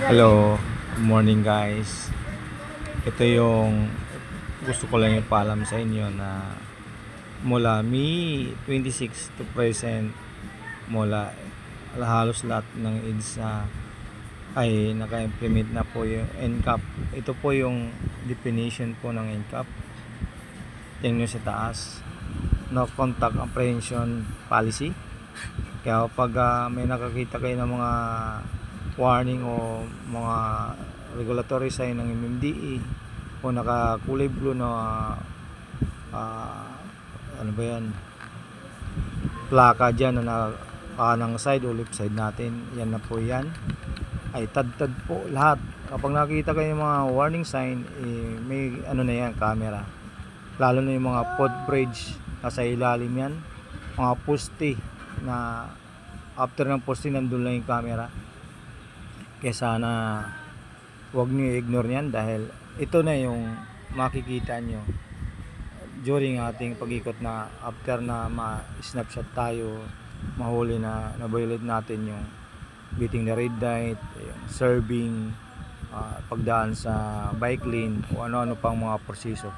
Hello, good morning guys. Ito yung gusto ko lang ipaalam sa inyo na mula May 26 to present, mula halos lahat ng EDSA ay naka-implement na po yung NCAP. Ito po yung definition po ng NCAP. Tingnan nyo sa taas, no contact apprehension policy. Kaya pag may nakakita kayo ng mga warning o mga regulatory sign ng MMDA o nakakulay blue na ano ba yan, plaka dyan na kanang side o left side natin, yan na po yan ay tad-tad po lahat. Kapag nakita kayo ng mga warning sign, may ano na yan, camera, lalo na yung mga footbridge nasa ilalim yan, mga poste na after ng poste nandun lang yung camera. Kaya sana huwag niyo i-ignore yan, dahil ito na yung makikita nyo during ating pag-ikot, na after na ma-snapshot tayo, mahuli na na-violate natin yung beating the red light, yung serving, pagdaan sa bike lane o ano-ano pang mga proseso.